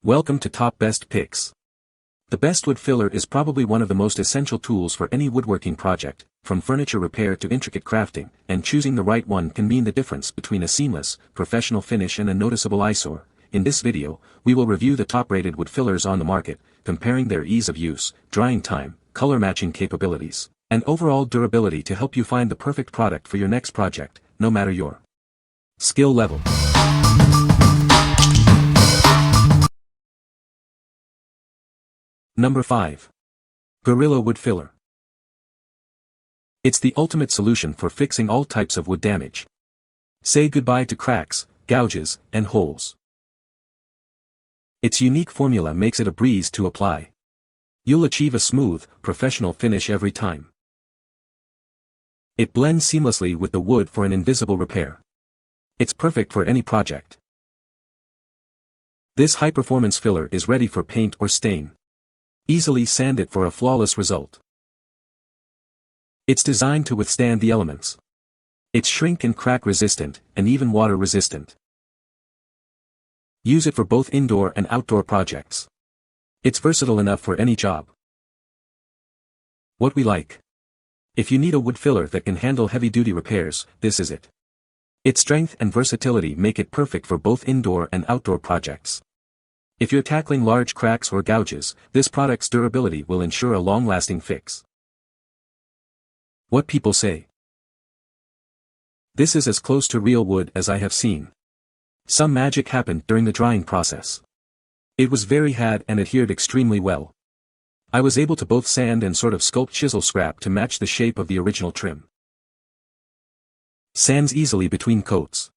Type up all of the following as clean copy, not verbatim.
Welcome to Top Best Picks. The best wood filler is probably one of the most essential tools for any woodworking project, from furniture repair to intricate crafting, and choosing the right one can mean the difference between a seamless, professional finish and a noticeable eyesore. In this video, we will review the top-rated wood fillers on the market, comparing their ease of use, drying time, color matching capabilities, and overall durability to help you find the perfect product for your next project, no matter your skill level. Number 5. Gorilla Wood Filler. It's the ultimate solution for fixing all types of wood damage. Say goodbye to cracks, gouges, and holes. Its unique formula makes it a breeze to apply. You'll achieve a smooth, professional finish every time. It blends seamlessly with the wood for an invisible repair. It's perfect for any project. This high-performance filler is ready for paint or stain. Easily sand it for a flawless result. It's designed to withstand the elements. It's shrink and crack resistant, and even water resistant. Use it for both indoor and outdoor projects. It's versatile enough for any job. What we like. If you need a wood filler that can handle heavy-duty repairs, this is it. Its strength and versatility make it perfect for both indoor and outdoor projects. If you're tackling large cracks or gouges, this product's durability will ensure a long-lasting fix. What people say. This is as close to real wood as I have seen. Some magic happened during the drying process. It was very hard and adhered extremely well. I was able to both sand and sort of sculpt chisel scrap to match the shape of the original trim. Sands easily between coats.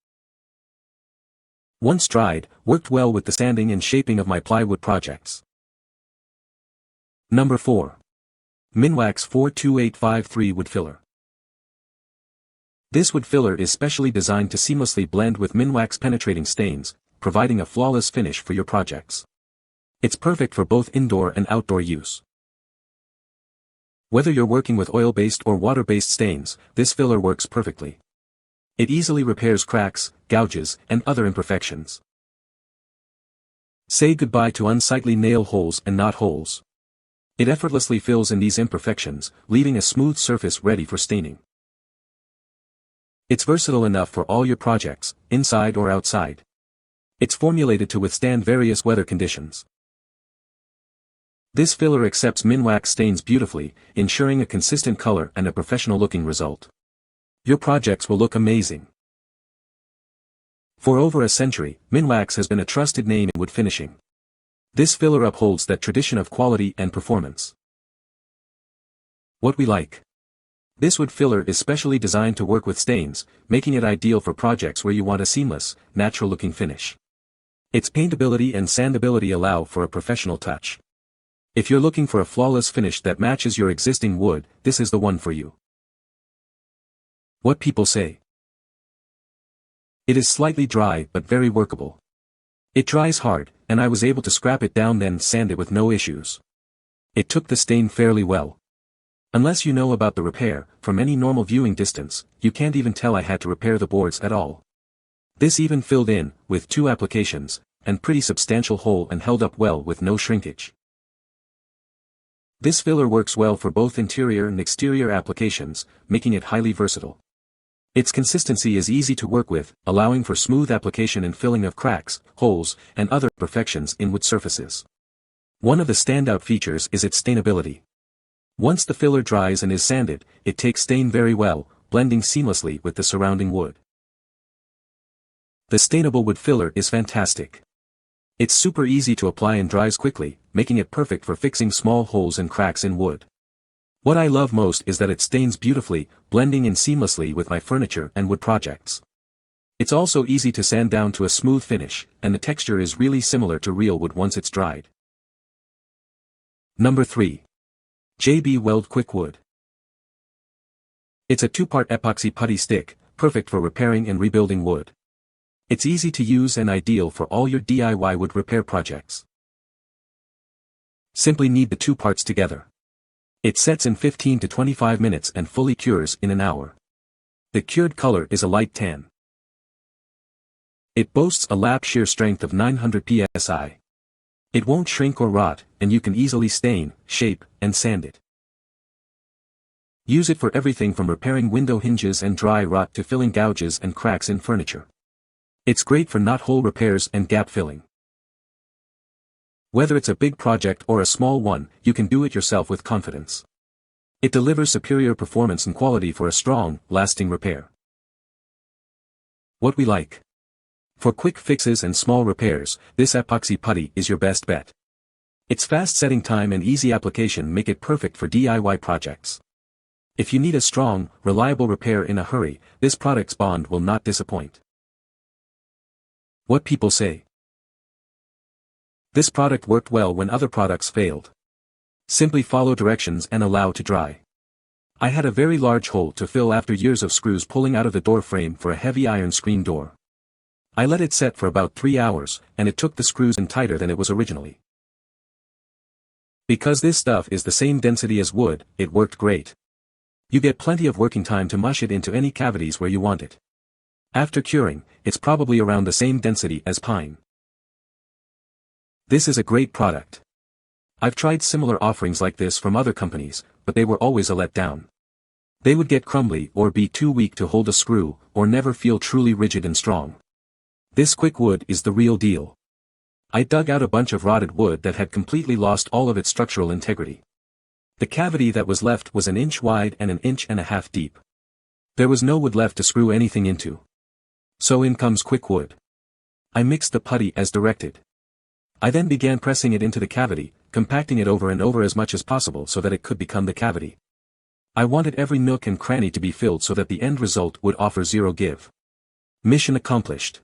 Once dried, worked well with the sanding and shaping of my plywood projects. Number 4. Minwax 42853 Wood Filler. This wood filler is specially designed to seamlessly blend with Minwax penetrating stains, providing a flawless finish for your projects. It's perfect for both indoor and outdoor use. Whether you're working with oil-based or water-based stains, this filler works perfectly. It easily repairs cracks, gouges, and other imperfections. Say goodbye to unsightly nail holes and knot holes. It effortlessly fills in these imperfections, leaving a smooth surface ready for staining. It's versatile enough for all your projects, inside or outside. It's formulated to withstand various weather conditions. This filler accepts Minwax stains beautifully, ensuring a consistent color and a professional-looking result. Your projects will look amazing. For over a century, Minwax has been a trusted name in wood finishing. This filler upholds that tradition of quality and performance. What we like. This wood filler is specially designed to work with stains, making it ideal for projects where you want a seamless, natural-looking finish. Its paintability and sandability allow for a professional touch. If you're looking for a flawless finish that matches your existing wood, this is the one for you. What people say. It is slightly dry but very workable. It dries hard, and I was able to scrap it down then sand it with no issues. It took the stain fairly well. Unless you know about the repair, from any normal viewing distance, you can't even tell I had to repair the boards at all. This even filled in, with 2 applications, and pretty substantial hole and held up well with no shrinkage. This filler works well for both interior and exterior applications, making it highly versatile. Its consistency is easy to work with, allowing for smooth application and filling of cracks, holes, and other imperfections in wood surfaces. One of the standout features is its stainability. Once the filler dries and is sanded, it takes stain very well, blending seamlessly with the surrounding wood. The stainable wood filler is fantastic. It's super easy to apply and dries quickly, making it perfect for fixing small holes and cracks in wood. What I love most is that it stains beautifully, blending in seamlessly with my furniture and wood projects. It's also easy to sand down to a smooth finish, and the texture is really similar to real wood once it's dried. Number 3. Weld KwikWood. It's a 2-part epoxy putty stick, perfect for repairing and rebuilding wood. It's easy to use and ideal for all your DIY wood repair projects. Simply knead the 2 parts together. It sets in 15 to 25 minutes and fully cures in an hour. The cured color is a light tan. It boasts a lap shear strength of 900 psi. It won't shrink or rot, and you can easily stain, shape, and sand it. Use it for everything from repairing window hinges and dry rot to filling gouges and cracks in furniture. It's great for knothole repairs and gap filling. Whether it's a big project or a small one, you can do it yourself with confidence. It delivers superior performance and quality for a strong, lasting repair. What we like. For quick fixes and small repairs, this epoxy putty is your best bet. Its fast setting time and easy application make it perfect for DIY projects. If you need a strong, reliable repair in a hurry, this product's bond will not disappoint. What people say. This product worked well when other products failed. Simply follow directions and allow to dry. I had a very large hole to fill after years of screws pulling out of the door frame for a heavy iron screen door. I let it set for about 3 hours, and it took the screws in tighter than it was originally. Because this stuff is the same density as wood, it worked great. You get plenty of working time to mush it into any cavities where you want it. After curing, it's probably around the same density as pine. This is a great product. I've tried similar offerings like this from other companies, but they were always a letdown. They would get crumbly or be too weak to hold a screw, or never feel truly rigid and strong. This KwikWood is the real deal. I dug out a bunch of rotted wood that had completely lost all of its structural integrity. The cavity that was left was 1 inch wide and 1.5 inches deep. There was no wood left to screw anything into. So in comes KwikWood. I mixed the putty as directed. I then began pressing it into the cavity, compacting it over and over as much as possible so that it could become the cavity. I wanted every nook and cranny to be filled so that the end result would offer zero give. Mission accomplished.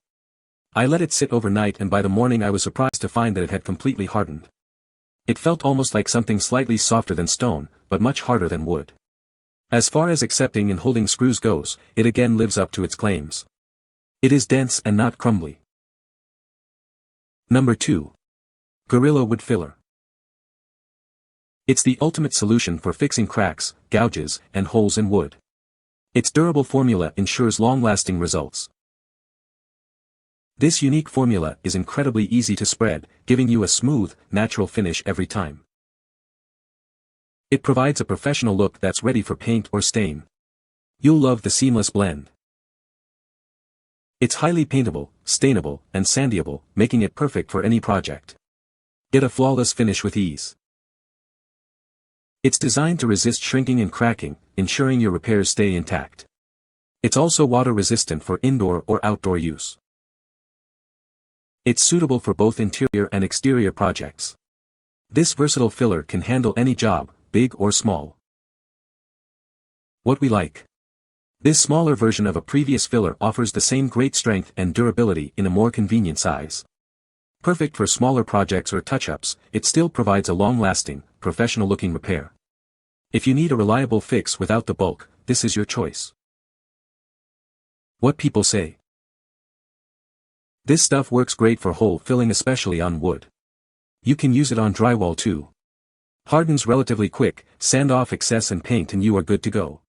I let it sit overnight, and by the morning I was surprised to find that it had completely hardened. It felt almost like something slightly softer than stone, but much harder than wood. As far as accepting and holding screws goes, it again lives up to its claims. It is dense and not crumbly. Number 2. Gorilla Wood Filler. It's the ultimate solution for fixing cracks, gouges, and holes in wood. Its durable formula ensures long-lasting results. This unique formula is incredibly easy to spread, giving you a smooth, natural finish every time. It provides a professional look that's ready for paint or stain. You'll love the seamless blend. It's highly paintable, stainable, and sandiable, making it perfect for any project. Get a flawless finish with ease. It's designed to resist shrinking and cracking, ensuring your repairs stay intact. It's also water-resistant for indoor or outdoor use. It's suitable for both interior and exterior projects. This versatile filler can handle any job, big or small. What we like. This smaller version of a previous filler offers the same great strength and durability in a more convenient size. Perfect for smaller projects or touch-ups, it still provides a long-lasting, professional-looking repair. If you need a reliable fix without the bulk, this is your choice. What people say. This stuff works great for hole filling, especially on wood. You can use it on drywall too. Hardens relatively quick, sand off excess and paint, and you are good to go.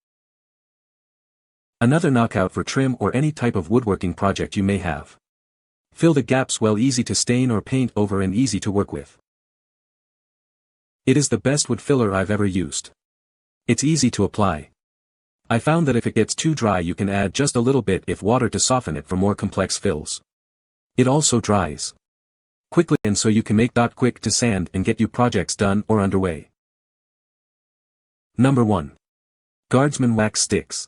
Another knockout for trim or any type of woodworking project you may have. Fill the gaps well, easy to stain or paint over and easy to work with. It is the best wood filler I've ever used. It's easy to apply. I found that if it gets too dry, you can add just a little bit of water to soften it for more complex fills. It also dries quickly, and so you can make it quick to sand and get your projects done or underway. Number 1. Guardsman Wax Sticks.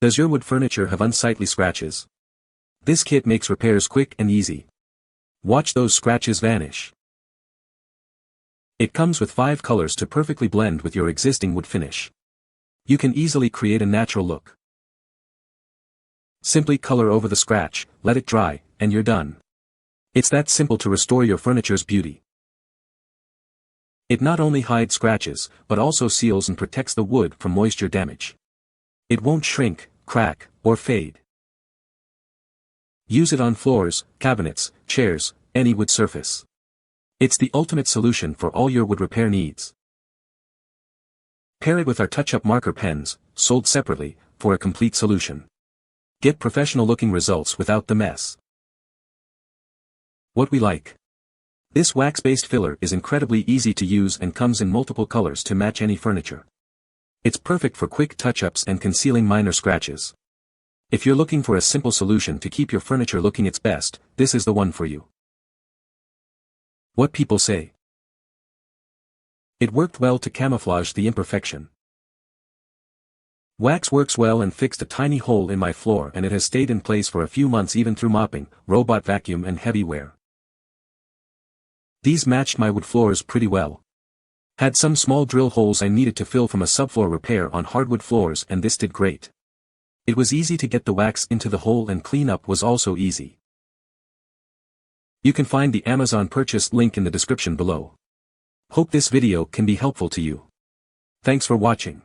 Does your wood furniture have unsightly scratches? This kit makes repairs quick and easy. Watch those scratches vanish. It comes with 5 colors to perfectly blend with your existing wood finish. You can easily create a natural look. Simply color over the scratch, let it dry, and you're done. It's that simple to restore your furniture's beauty. It not only hides scratches, but also seals and protects the wood from moisture damage. It won't shrink, crack, or fade. Use it on floors, cabinets, chairs, any wood surface. It's the ultimate solution for all your wood repair needs. Pair it with our touch-up marker pens, sold separately, for a complete solution. Get professional-looking results without the mess. What we like. This wax-based filler is incredibly easy to use and comes in multiple colors to match any furniture. It's perfect for quick touch-ups and concealing minor scratches. If you're looking for a simple solution to keep your furniture looking its best, this is the one for you. What people say. It worked well to camouflage the imperfection. Wax works well and fixed a tiny hole in my floor, and it has stayed in place for a few months even through mopping, robot vacuum and heavy wear. These matched my wood floors pretty well. Had some small drill holes I needed to fill from a subfloor repair on hardwood floors, and this did great. It was easy to get the wax into the hole, and cleanup was also easy. You can find the Amazon purchase link in the description below. Hope this video can be helpful to you. Thanks for watching.